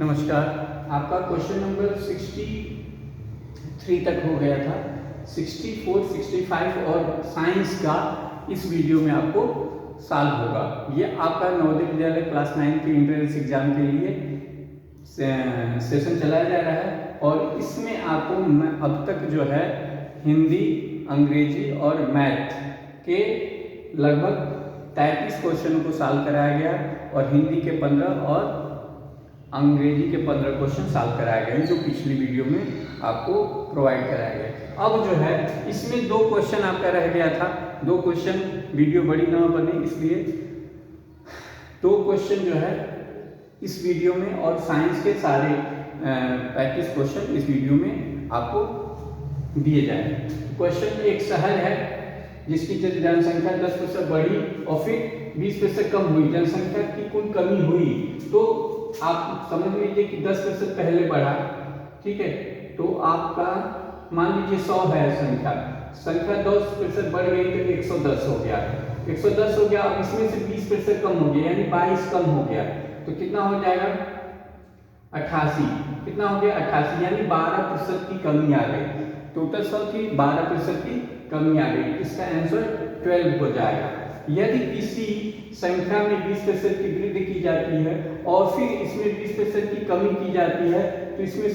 नमस्कार। आपका question number 63 तक हो गया था। 64, 65 और साइंस का इस वीडियो में आपको सॉल्व होगा। ये आपका नवोदय विद्यालय क्लास 9 के एंट्रेंस एग्जाम के लिए सेशन चलाया जा रहा है और इसमें आपको अब तक जो है हिंदी, अंग्रेजी और मैथ के लगभग 33 क्वेश्चनों को सॉल्व कराया गया और हिंदी के 15 और अंग्रेजी के 15 क्वेश्चन सॉल्व कराए गए जो पिछली वीडियो में आपको प्रोवाइड कराया गया। अब जो है इसमें 2 क्वेश्चन आपका रह गया था। 2 क्वेश्चन, वीडियो बड़ी ना बने इसलिए 2 क्वेश्चन जो है इस वीडियो में और साइंस के सारे 35 क्वेश्चन इस वीडियो में आपको दिए जाएंगे। क्वेश्चन एक सहज है जिसकी जनसंख्या 10% बढ़ी और फिर 20% कम हुई, जनसंख्या की कुल कमी हुई। तो आप समझ लीजिए कि 10% पहले बढ़ा, ठीक है, तो आपका मान लीजिए 100 है संख्या 10% बढ़ गई तो 110 हो गया। 110 हो गया, अब इसमें से 20% कम हो गया यानी 22 कम हो गया, तो कितना हो जाएगा 88। कितना हो गया 88 यानी 12% की कमी आ गई। टोटल 100 थी, 12% की कमी आ गई। इसका आंसर 12 हो जाएगा। यदि किसी संख्या में 20% की वृद्धि की जाती है और फिर इसमें 20% की कमी की जाती है तो इसमें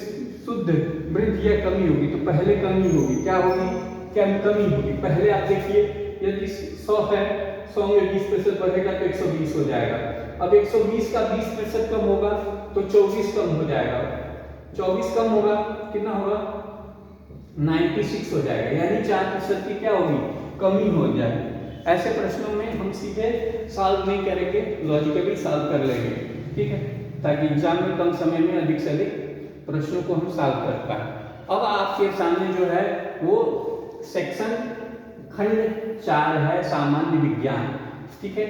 शुद्ध वृद्धि या कमी होगी। तो पहले कमी होगी, क्या होगी, क्या कमी होगी। पहले आप देखिए यदि 100 है, 100 में 20% बढ़ेगा तो 120 हो जाएगा। अब 120 का 20% कम होगा तो 24 कम हो जाएगा। 24 कम होगा कितना होगा 96 हो जाएगा यानी 4% की क्या होगी कमी हो जाएगी। ऐसे प्रश्नों में हम सीधे सॉल्व नहीं करेंगे, लॉजिकली सॉल्व कर लेंगे, ठीक है, ताकि एग्जाम में कम समय में अधिक से अधिक प्रश्नों को हम सॉल्व कर पाए। अब आपके सामने जो है वो सेक्शन खंड 4 है, सामान्य विज्ञान, ठीक है।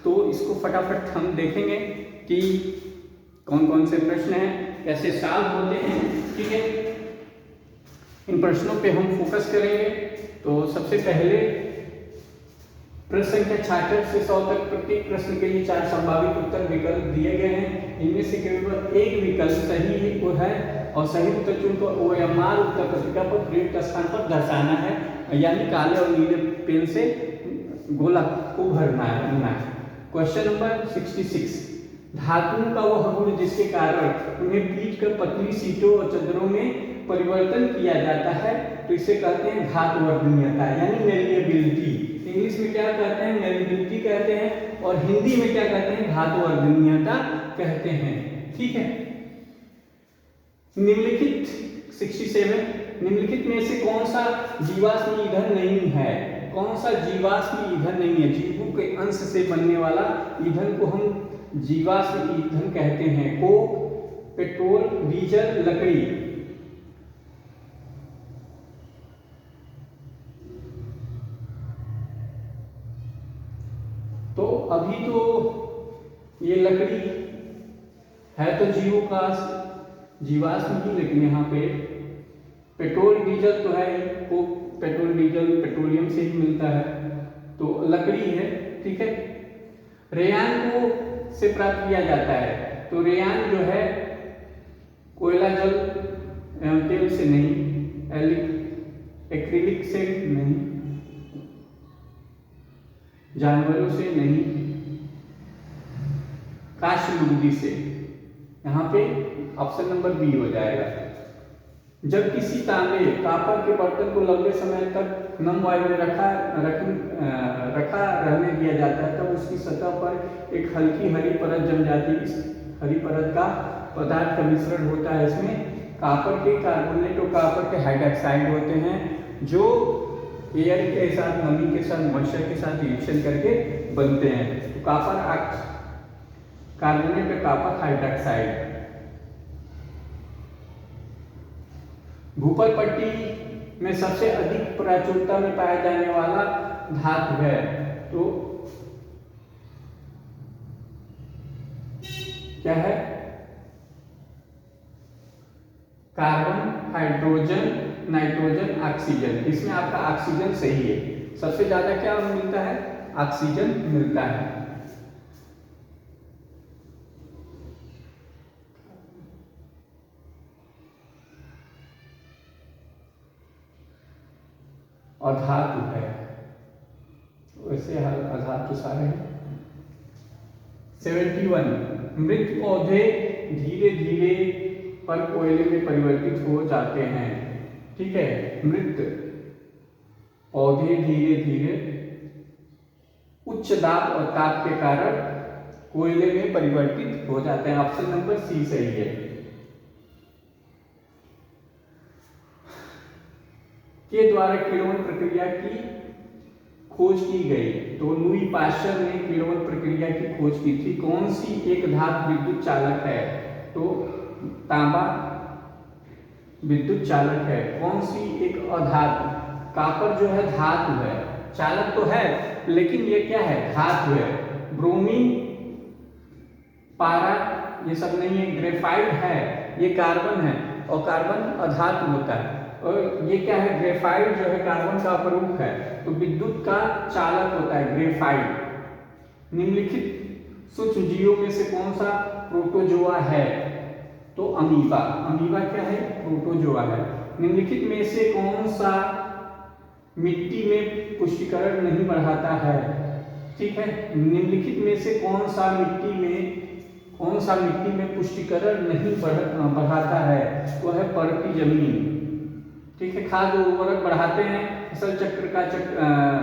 तो इसको फटाफट हम देखेंगे कि कौन कौन से प्रश्न हैं, कैसे सॉल्व होते हैं, ठीक है। इन प्रश्नों पे हम फोकस करेंगे। तो सबसे पहले प्रश्न संख्या 66 से 100 तक प्रत्येक प्रश्न के लिए 4 संभावित उत्तर विकल्प दिए गए हैं। इनमें से केवल एक विकल्प सही वो है और सही उत्तर चुनकर OMR उत्तर पत्रिका पर प्रयुक्त स्थान पर दर्शाना है, यानी काले और नीले पेन से गोला को भरना है। क्वेश्चन नंबर 66, धातुओं का वह गुण जिसके कारण उन्हें पीट कर पतली सीटों और चदरों में परिवर्तन किया जाता है तो इसे कहते हैं धातुवर्धनीयता यानी मेलिएबिलिटी। इंग्लिश में क्या कहते हैं, मेलिएबिलिटी कहते हैं और हिंदी में क्या कहते हैं, धातुवर्धनीयता कहते हैं, ठीक है। निम्नलिखित 67, निम्नलिखित में से कौन सा जीवाश्म ईंधन नहीं है। कौन सा जीवाश्म ईंधन नहीं है। जीवों के अंश से बनने वाला ईंधन को हम जीवाश्म ईंधन कहते हैं। कोक, पेट्रोल, डीजल, लकड़ी। तो अभी तो ये लकड़ी है तो जीवों का जीवाश्म ही, लेकिन यहाँ पे पेट्रोल डीजल तो है ही, वो पेट्रोल डीजल पेट्रोलियम से ही मिलता है तो लकड़ी है, ठीक है। रेयान को से प्राप्त किया जाता है तो रेयान जो है कोयला जल एवं तेल से नहीं, एक्रिलिक से नहीं, जानवरों से नहीं, काष्ठ लुगदी से। यहाँ पे ऑप्शन नंबर बी हो जाएगा। जब किसी तांबे कॉपर के बर्तन को लंबे समय तक नम वायु में रखा रहने दिया जाता है तब तो उसकी सतह पर एक हल्की हरी परत जम जाती है। इस हरी परत का पदार्थ का मिश्रण होता है। इसमें कॉपर के कार्बोनेट और कॉपर के हाइड्रोक्साइड होते हैं जो एयर के साथ, नमी के साथ, मॉइस्चर के साथ रिएक्शन करके बनते हैं। तो कॉपर कार्बोनेट और कॉपर हाइड्रोक्साइड। भूपर पट्टी में सबसे अधिक प्राचुर्यता में पाया जाने वाला धातु है तो क्या है, कार्बन, हाइड्रोजन, नाइट्रोजन, ऑक्सीजन। इसमें आपका ऑक्सीजन सही है। सबसे ज्यादा क्या मिलता है, ऑक्सीजन मिलता है। अधातु है। वैसे अधातु सारे हैं। 71 मृत पौधे धीरे धीरे पर कोयले में परिवर्तित हो जाते हैं। ठीक है, मृत पौधे धीरे धीरे उच्च दाब और ताप के कारण कोयले में परिवर्तित हो जाते हैं। ऑप्शन नंबर सी सही है। के द्वारा किण्वन प्रक्रिया की खोज की गई। तो लुई पाश्चर ने किण्वन प्रक्रिया की खोज की थी। कौन सी एक धातु विद्युत चालक है? तो तांबा विद्युत चालक है। कौन सी एक अधातु? कॉपर जो है धातु है, चालक तो है लेकिन ये क्या है? धातु है। ब्रोमीन, पारा ये सब नहीं है। ग्रेफाइट है, ये कार्बन है और कार्बन अधातु होता है। और ये क्या है? ग्रेफाइट जो है कार्बन का अपरूप है, तो विद्युत का चालक होता है ग्रेफाइट। निम्नलिखित सूक्ष्म जीवों में से कौन सा प्रोटोजोआ है? तो अमीबा। अमीबा क्या है? प्रोटोजोआ है। निम्नलिखित में से कौन सा मिट्टी में पुष्टिकरण नहीं बढ़ाता है? ठीक है, निम्नलिखित में से कौन सा मिट्टी में पुष्टिकरण नहीं बढ़ाता है? तो है परती जमीन। ठीक है, खाद उर्वरक बढ़ाते हैं, फसल चक्र का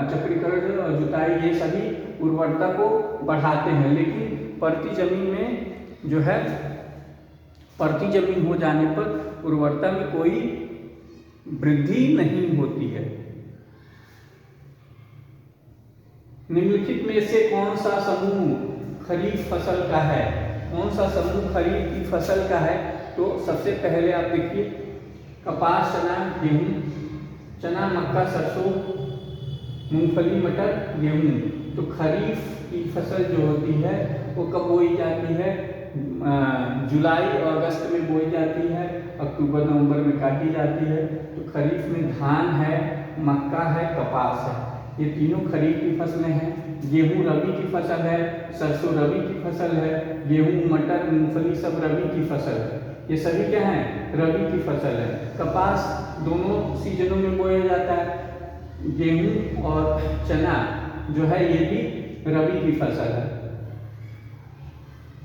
चक्रीकरण और जुताई ये सभी उर्वरता को बढ़ाते हैं, लेकिन परती जमीन में जो है परती जमीन हो जाने पर उर्वरता में कोई वृद्धि नहीं होती है। निम्नलिखित में से कौन सा समूह खरीफ फसल का है? कौन सा समूह खरीफ की फसल का है? तो सबसे पहले आप देखिए कपास, चना, गेहूं, चना, मक्का, सरसों, मूंगफली, मटर, गेहूं। तो खरीफ की फसल जो होती है वो कब बोई जाती है? जुलाई और अगस्त में बोई जाती है, अक्टूबर नवंबर में काटी जाती है। तो खरीफ में धान है, मक्का है, कपास है, ये तीनों खरीफ की फसलें हैं। गेहूं रबी की फसल है, सरसों रबी की फसल है, गेहूं, मटर, मूंगफली सब रबी की फसल है। ये सभी क्या है? रबी की फसल है। कपास दोनों सीजनों में बोया जाता है। गेहूं और चना जो है ये भी रबी की फसल है।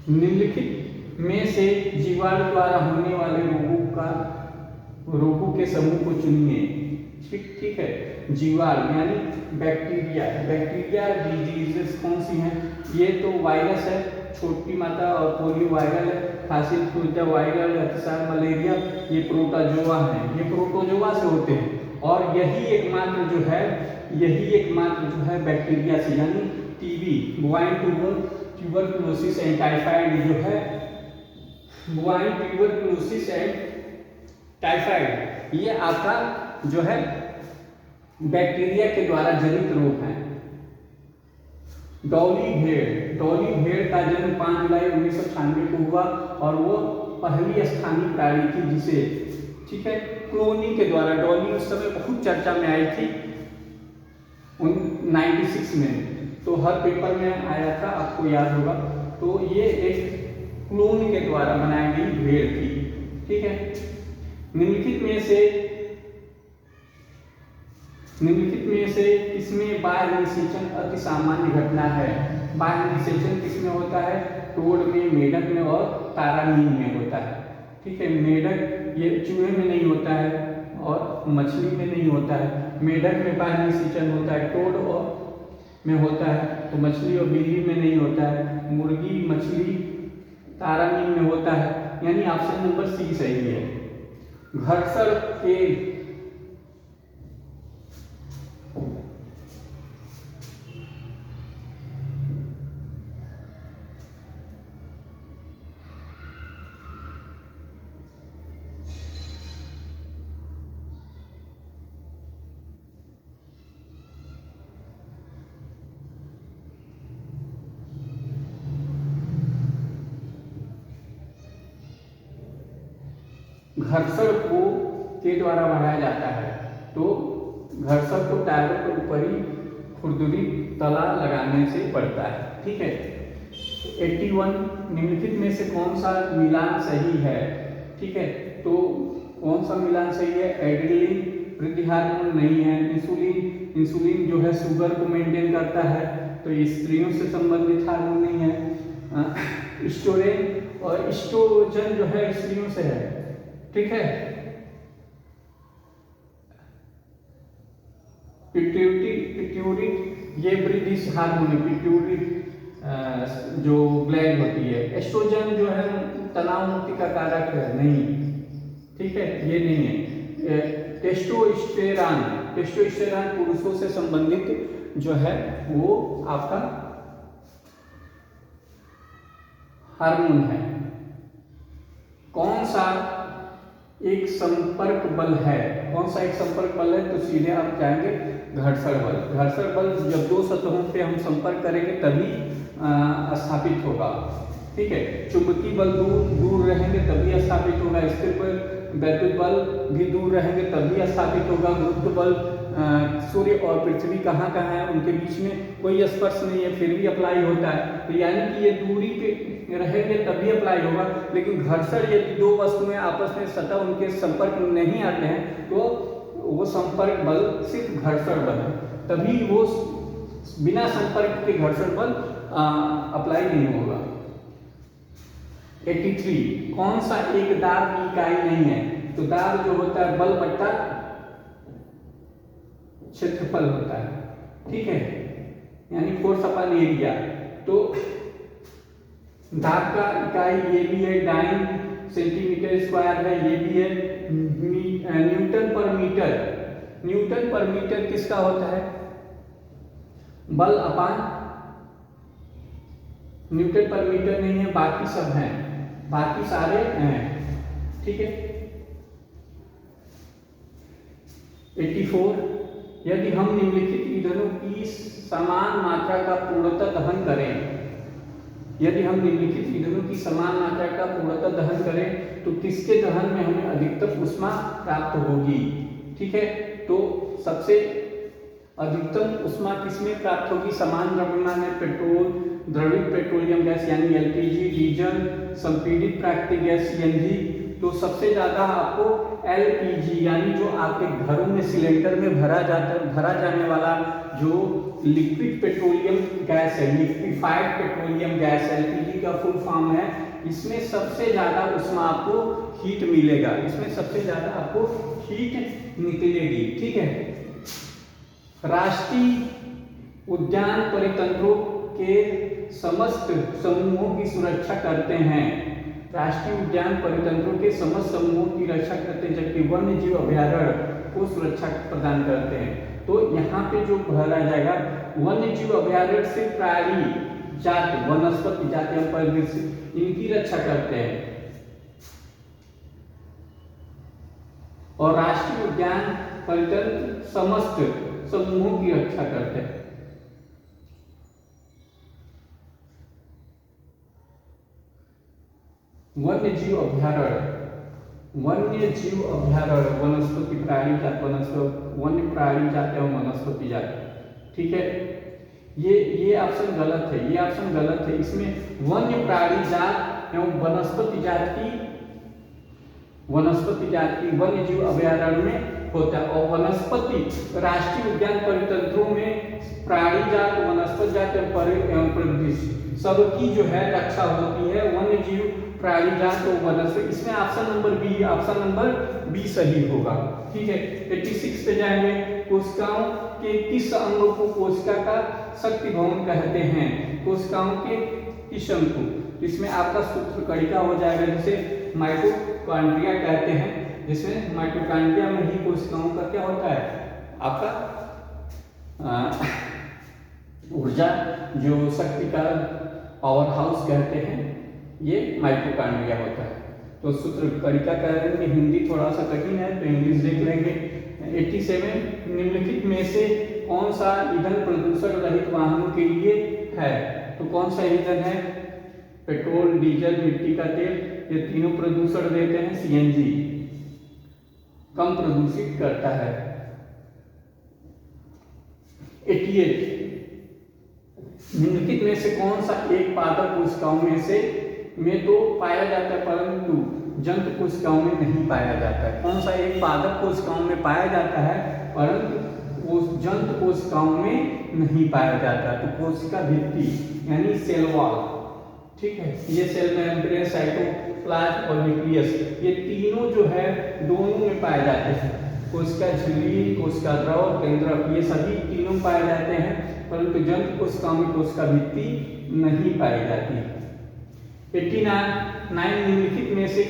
निम्नलिखित में से जीवाणु द्वारा होने वाले रोगों के समूह को चुनिए। ठीक है, जीवाणु यानी बैक्टीरिया डिजीजेस कौन सी हैं? ये तो वायरस है, छोटी माता और पोलियो वायरल है, खांसी खुरचा वायरल, अतिसार, मलेरिया ये प्रोटोजोआ हैं। ये प्रोटोजोआ से होते हैं। और यही एकमात्र जो है बैक्टीरिया से, यानी टीबी, बुआइन ट्यूबरकुलोसिस एंड टाइफाइड जो है, बुआइन ट्यूबरकुलोसिस एंड टाइफाइड ये आपका जो है बैक्टीरिया के द्वारा जनित रोग है। डॉली भेड़ का जन्म 5 जुलाई 1996 को हुआ और वो पहली स्थानीय प्राणी थी जिसे, ठीक है, क्लोनिंग के द्वारा, डॉली उस समय बहुत चर्चा में आई थी 96 में, तो हर पेपर में आया था, आपको याद होगा। तो ये एक क्लोन के द्वारा बनाई गई भेड़ थी। ठीक है, निम्नलिखित में से किसमें बाह्य निषेचन अति सामान्य घटना है? बाह्य निषेचन किसमें होता है? टोड में, मेढक में और तारामीन में होता है। ठीक है, मेढक ये चूहे में नहीं होता है और मछली में नहीं होता है। मेढक में बाह्य निषेचन होता है, टोड और में होता है, तो मछली और बिल्ली में नहीं होता है। मुर्गी, मछली, तारामीन में होता है, यानी ऑप्शन नंबर सी सही है। घर्षण के घर्षण को के द्वारा बढ़ाया जाता है। तो घर्षण को टायरों पर ऊपरी खुरदुरी तला लगाने से बढ़ता है। ठीक है, 81 निम्नलिखित में से कौन सा मिलान सही है? ठीक है, तो कौन सा मिलान सही है? एड्रेनलिन, वृद्धि हार्मोन नहीं है। इंसुलिन जो है शुगर को मेंटेन करता है, तो ये स्त्रियों से संबंधित हार्मोन नहीं है। एस्ट्रोजन और एस्ट्रोजन जो है स्त्रियों से है, ठीक है। पिट्यूटरी ये वृद्धि हार्मोन है, पिट्यूटरी जो ग्लैंड होती है। एस्ट्रोजन जो है तनाव मुक्ति का कारक है, नहीं, ठीक है, ये नहीं है। टेस्टोस्टेरोन पुरुषों से संबंधित जो है वो आपका हार्मोन है। कौन सा एक संपर्क बल है, कौन सा एक संपर्क बल है, तो सीधे आप जाएंगे घर्षण बल। घर्षण बल जब दो सतहों पे हम संपर्क करेंगे तभी स्थापित होगा, ठीक है। चुंबकीय बल दूर रहेंगे तभी स्थापित होगा। स्थिर बल, वैद्युत बल भी दूर रहेंगे तभी स्थापित होगा। गुरुत्व बल, सूर्य और पृथ्वी कहाँ है, उनके बीच में कोई स्पर्श नहीं है, फिर भी अप्लाई होता है, तो यानी कि ये दूरी पे रहेंगे तभी अप्लाई होगा। लेकिन घर्षण यदि दो वस्तुएं आपस में सतह उनके संपर्क में नहीं आते हैं तो वो संपर्क बल सिर्फ घर्षण बल है, तभी वो बिना संपर्क के घर्षण बल अप्लाई नहीं होगा। 83 कौन सा एक दाब की इकाई नहीं है, तो दाब जो होता है बल बट्टा क्षेत्रफल होता है, ठीक है, यानी फोर्स अपॉन एरिया। तो दाब का इकाई ये भी है, डाइन सेंटीमीटर स्क्वायर है, ये भी है। न्यूटन पर मीटर, न्यूटन पर मीटर किसका होता है, बल अपान न्यूटन पर मीटर नहीं है, बाकी सब हैं, बाकी सारे हैं, ठीक है। 84 यदि हम निम्नलिखित ईंधनों की समान मात्रा का पूर्णतः दहन करें, यदि हम निम्नलिखित ईंधनों की समान मात्रा का पूर्णतः दहन करें तो किसके दहन में हमें अधिकतम ऊष्मा प्राप्त होगी, ठीक है। तो सबसे अधिकतम ऊष्मा किसमें प्राप्त होगी, समान द्रव्यमान में पेट्रोल, द्रवित पेट्रोलियम गैस यानी एलपीजी, डीजल, संपीड़ित प्राकृतिक गैस सीएनजी। तो सबसे ज्यादा आपको एलपीजी यानी जो आपके घरों में सिलेंडर में भरा जाने वाला जो लिक्विड पेट्रोलियम गैस है, लिक्विफाइड पेट्रोलियम गैस, एलपीजी का फुल फॉर्म है, इसमें सबसे ज्यादा ऊष्मा आपको हीट मिलेगा, इसमें सबसे ज्यादा आपको हीट निकलेगी, ठीक है। राष्ट्रीय उद्यान परितंत्रों के समस्त समूहों की सुरक्षा करते हैं, राष्ट्रीय उद्यान परितंत्रों के समस्त समूहों की रक्षा करते हैं, जबकि वन्य जीव अभयारण्य को सुरक्षा प्रदान करते हैं। तो यहाँ पे जो भरा जाएगा वन्य जीव अभयारण्य से प्राणी जाति, वनस्पति जाति और परिदृश्य इनकी रक्षा करते हैं, और राष्ट्रीय उद्यान परितंत्र समस्त समूहों की रक्षा करते हैं। वन्य जीव अभयारण्य, वन्य जीव अभयारण्य वनस्पति प्राणी जाति, वन्य प्राणी जाति और वनस्पति जाति, ठीक है। ये ऑप्शन गलत है, ये ऑप्शन गलत है। इसमें वन्य प्राणी जात एवं वनस्पति जाति वन्य जीव अभयारण्य में होता है, और वनस्पति राष्ट्रीय उद्यान परितंत्रों में प्राणी जात, वनस्पति जात एवं परिदृश्य सबकी जो है रक्षा होती है। वन्य जीव, प्राणी जात और वनस्पति, इसमें ऑप्शन नंबर बी सही होगा, ठीक है। 86 पे जाएंगे, कोशिकाओं के किस अंगों को कोशिका का शक्ति भवन कहते हैं, कोशिकाओं के किस अंग को, इसमें आपका सूत्र कणिका हो जाएगा जिसे माइटोकॉन्ड्रिया कहते हैं, जिसमें माइटोकॉन्ड्रिया में ही कोशिकाओं का क्या होता है, आपका ऊर्जा, जो शक्ति का पावर हाउस कहते हैं, ये माइटोकॉन्ड्रिया होता है। तो सूत्र कणिका कह रहे हैं कि हिंदी थोड़ा सा कठिन है तो इंग्लिश देख लेंगे। 87 निम्नलिखित में से कौन सा ईंधन प्रदूषण रहित वाहनों के लिए है, तो कौन सा ईंधन है, पेट्रोल, डीजल, मिट्टी का तेल, ये तीनों प्रदूषण देते हैं। सीएनजी कम प्रदूषित करता है। 88 निम्नलिखित में से कौन सा एक पादप कोशिकाओं में तो पाया जाता है, परंतु जंतु कोशिकाओं में नहीं पाया जाता है। कौन सा एक पादप कोशिकाओं में पाया जाता है परंतु वो जंतु कोशिकाओं में नहीं पाया जाता। तो कोशिका भित्ति यानी सेल वॉल, ठीक है, ये सेल मेम्ब्रेन, साइटोप्लाज्म और न्यूक्लियस, ये तीनों जो है दोनों में पाए जाते हैं। कोशिका झिल्ली, कोशिका द्रव, केंद्रक, ये सभी तीनों पाए जाते हैं परंतु जंतु कोशिकाओं में कोशिका भित्ति नहीं पाई जाती। 89 निम्नलिखित में से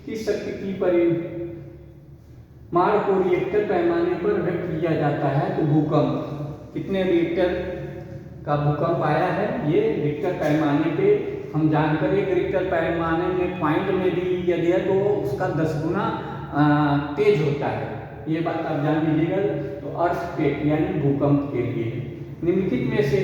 किस शक्ति की परिमाण को रिएक्टर पैमाने पर व्यक्त किया जाता है? तो भूकंप। कितने रिएक्टर का भूकंप आया है? ये रिक्टर पैमाने पे हम जानकर, एक रिक्टर पैमाने में पॉइंट में भी यदि है तो उसका 10 गुना तेज होता है। ये बात आप जान लीजिएगा। तो अर्थक्वेक यानी भूकंप के लिए निम्नलिखित में से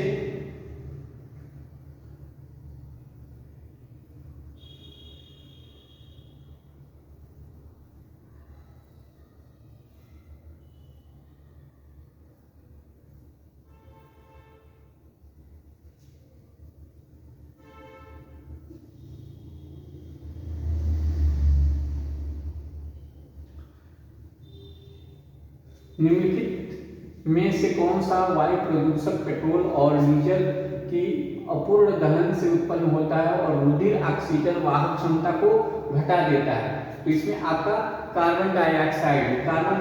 निम्नलिखित में से कौन सा वायु प्रदूषक पेट्रोल और डीजल की अपूर्ण दहन से उत्पन्न होता है और रुधिर ऑक्सीजन वाहक क्षमता को घटा देता है? तो इसमें आपका कार्बन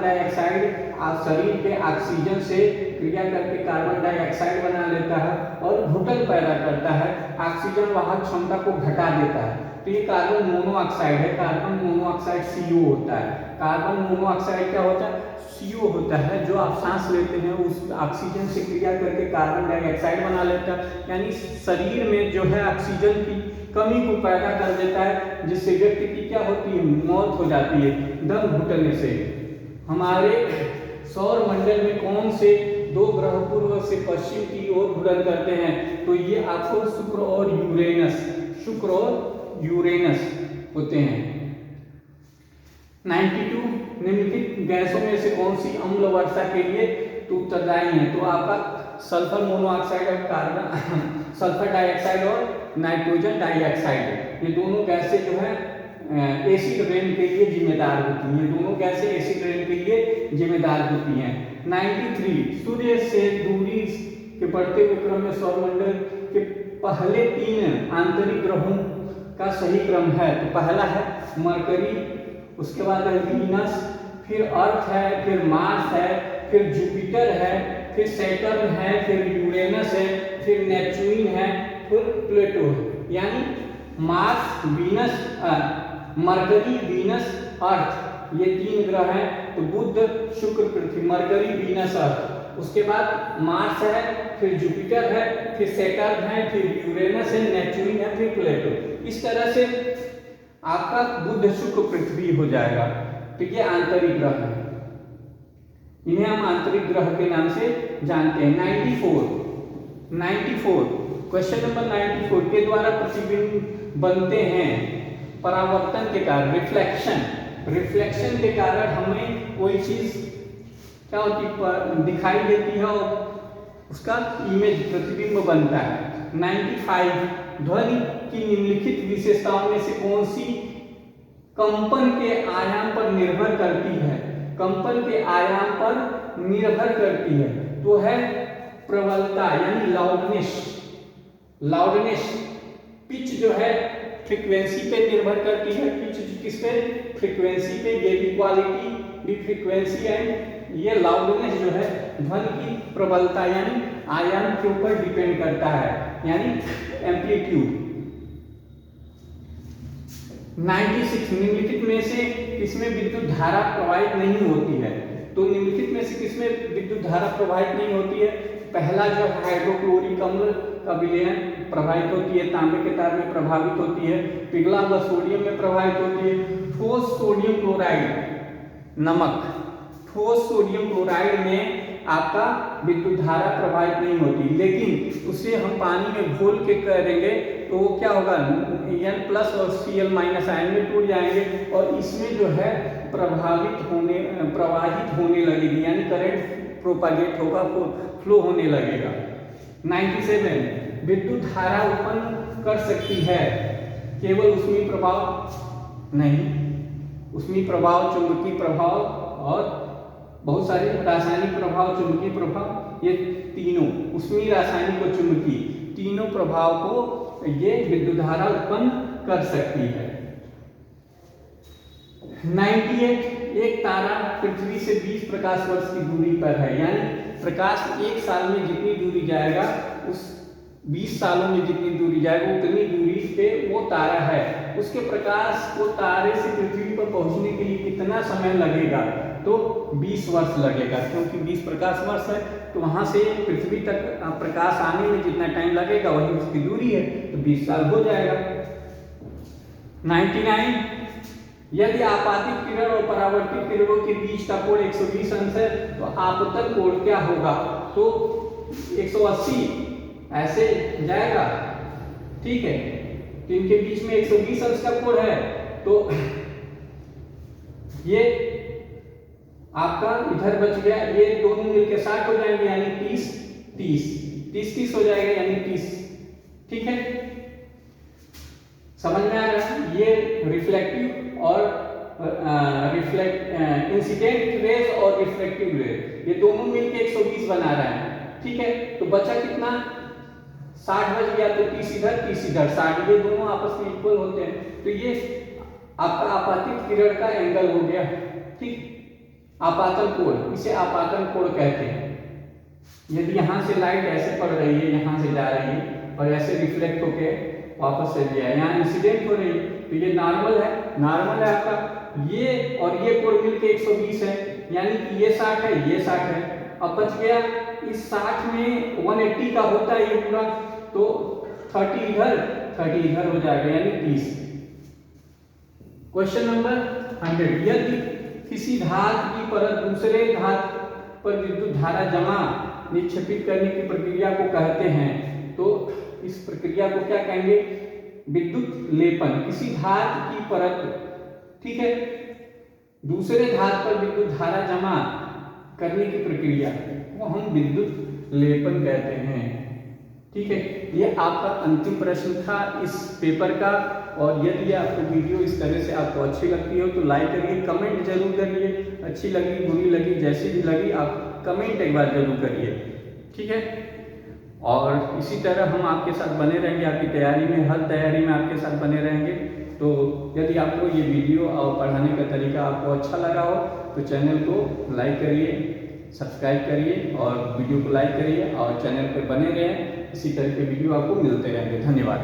डाइऑक्साइड आप शरीर के ऑक्सीजन से क्रिया करके कार्बन डाइऑक्साइड बना लेता है और घुटन पैदा करता है, ऑक्सीजन वाहक क्षमता को घटा देता है। तो ये कार्बन मोनोऑक्साइड है। कार्बन मोनोऑक्साइड CO होता है। कार्बन मोनोऑक्साइड क्या होता है? CO होता है। जो आप सांस लेते हैं उस ऑक्सीजन से क्रिया करके कार्बन डाइऑक्साइड बना लेता है, यानी शरीर में जो है ऑक्सीजन की कमी को पैदा कर देता है, जिससे व्यक्ति की क्या होती है? मौत हो जाती है दम घुटने से। हमारे सौर मंडल में कौन से 2 ग्रह पूर्व से पश्चिम की ओर घूर्णन करते हैं? तो ये आपको शुक्र और यूरेनस होते हैं। 92 निम्नलिखित गैसों में से कौन सी अम्ल वर्षा के लिए तो उत्तरदायी है? तो आपका सल्फर मोनोऑक्साइड और कार्बन सल्फर डाइऑक्साइड और नाइट्रोजन डाइऑक्साइड, ये दोनों गैसें जो है एसिड रेन के लिए जिम्मेदार होती हैं। ये दोनों गैसें एसिड रेन के लिए जिम्मेदार होती हैं। 93 सूर्य से दूरी के बढ़ते हुए क्रम में सौरमंडल के पहले 3 आंतरिक ग्रहों का सही क्रम है? तो पहला है मरकरी, उसके बाद है वीनस, फिर अर्थ है, फिर मार्स है, फिर जुपिटर है, फिर सैटर्न है, फिर यूरेनस है, फिर नेपच्यून है, फिर प्लूटो है। यानी मार्स, वीनस, मरकरी, वीनस, अर्थ, ये 3 ग्रह हैं। तो बुध, शुक्र, पृथ्वी, मरकरी, वीनस, अर्थ, उसके बाद मार्स है, फिर जुपिटर है, फिर सैटर्न है, फिर यूरेनस है, नेपच्यून है, फिर प्लूटो। इस तरह से आपका बुध, शुक्र, पृथ्वी हो जाएगा। तो ये आंतरिक ग्रह है, इन्हें हम आंतरिक ग्रह के नाम से जानते हैं। 94 क्वेश्चन नंबर 94 के द्वारा प्रतिबिंब बनते हैं परावर्तन के कारण, रिफ्लेक्शन के कारण हमें कोई चीज क्या होती है? दिखाई देती है और उसका इमेज प्रतिबिंब बनता है। 95 ध्वनि की निम्नलिखित विशेषताओं में से कौन सी कंपन के आयाम पर निर्भर करती है? कंपन के आयाम पर निर्भर करती है तो है प्रबलता यानी लाउडनेस। पिच जो है फ्रीक्वेंसी पे निर्भर करती है। पिच किस पे? फ्रीक्वेंसी पे। ये भी क्वालिटी, भी फ्रीक्वेंसी एंड ये लाउडनेस जो है ध्वनि की प्रबलता यानी आयाम के ऊपर डिपेंड करता है, यानी एम्पलीट्यूड। 96 निम्नलिखित में से किसमें विद्युत धारा प्रवाहित नहीं होती है? तो निम्नलिखित में से किसमें विद्युत धारा प्रवाहित नहीं होती है? पहला जो हाइड्रोक्लोरिक अम्ल का विलयन प्रभावित होती है, तांबे के तार में प्रभावित होती है, पिघला हुआ सोडियम में प्रभावित होती है। ठोस सोडियम क्लोराइड नमक, ठोस सोडियम क्लोराइड में आपका विद्युत धारा प्रभावित नहीं होती, लेकिन उसे हम पानी में घोल के करेंगे तो क्या होगा? N+ और Cl- आयन में टूट जाएंगे और इसमें जो है प्रवाहित होने लगेगी, यानी करंट प्रोपागेट होगा, फ्लो होने लगेगा। 97 विद्युत धारा उत्पन्न कर सकती है केवल ऊष्मीय प्रभाव नहीं, ऊष्मीय प्रभाव, चुंबकीय प्रभाव और बहुत सारे रासायनिक प्रभाव, चुंबकीय प्रभाव, ये तीनों ऊष्मीय, रासायनिक और चुंबकीय तीनों प्रभाव को ये विद्युत धारा उत्पन्न कर सकती है। 98, एक तारा पृथ्वी से 20 प्रकाश वर्ष की दूरी पर है, यानी प्रकाश एक साल में जितनी दूरी जाएगा, उस 20 सालों में जितनी दूरी जाएगा उतनी दूरी पे वो तारा है। उसके प्रकाश को तारे से पृथ्वी पर पहुंचने के लिए कितना समय लगेगा? तो 20 वर्ष लगेगा, क्योंकि 20 प्रकाश वर्ष है, तो वहां से पृथ्वी तक प्रकाश आने में जितना टाइम लगेगा वही उसकी दूरी है, तो 20 साल हो जाएगा। 99, यदि आपातित किरण और परावर्तित किरणों के बीच का कोण 120 अंश है तो आपतन कोण क्या होगा? तो 180 ऐसे जाएगा, ठीक है, तो इनके बीच में 120 अंश का कोण है, तो ये आपका इधर बच गया, ये दोनों मिलकर 60 हो जाएंगे, यानी 30 हो जाएगा, यानी 30, ठीक है, समझ में आ रहा है? ये रिफ्लेक्टिव और इंसिडेंट रेज और रिफ्लेक्टिव रेज, ये दोनों मिलकर 120 बना रहा है, ठीक है। तो बचा कितना? 60 बच गया, तो 30 इधर 60, ये दोनों आपस में इक्वल होते हैं, तो ये आपका आपातित किरण का एंगल हो गया, ठीक, आपातन कोण, इसे आपातन कोण कहते हैं। यदि यहाँ से लाइट ऐसे पड़ रही है, यहाँ से जा रही है और ऐसे रिफ्लेक्ट होके वापस से दिया, यहाँ इंसिडेंट हो रही है, तो ये नॉर्मल है आपका, ये और ये कोण मिलके 120 है, यानी कि ये 60 है, ये 60 है। अब बच गया, इस 60 में 180 का होता है ये पूरा, तो 30 इधर हो जाएगा, यानी 30। क्वेश्चन नंबर 100, यदि किसी धातु की परत दूसरे धातु पर विद्युत धारा जमा निक्षेपित करने की प्रक्रिया को कहते हैं, तो इस प्रक्रिया को क्या कहेंगे? विद्युत लेपन। किसी धातु की परत, ठीक है, दूसरे धातु पर विद्युत धारा जमा करने की प्रक्रिया वो हम विद्युत लेपन कहते हैं, ठीक है। ये आपका अंतिम प्रश्न था इस पेपर का, और यदि आपको वीडियो इस तरह से आपको अच्छी लगती हो तो लाइक करिए, कमेंट जरूर करिए, अच्छी लगी बुरी लगी जैसी भी लगी आप कमेंट एक बार जरूर करिए, ठीक है। और इसी तरह हम आपके साथ बने रहेंगे, आपकी तैयारी में, हर तैयारी में आपके साथ बने रहेंगे। तो यदि आपको ये वीडियो और पढ़ाने का तरीका आपको अच्छा लगा हो तो चैनल को लाइक करिए, सब्सक्राइब करिए और वीडियो को लाइक करिए और चैनल पर बने रहें। इसी तरह के वीडियो आपको मिलते रहेंगे। धन्यवाद।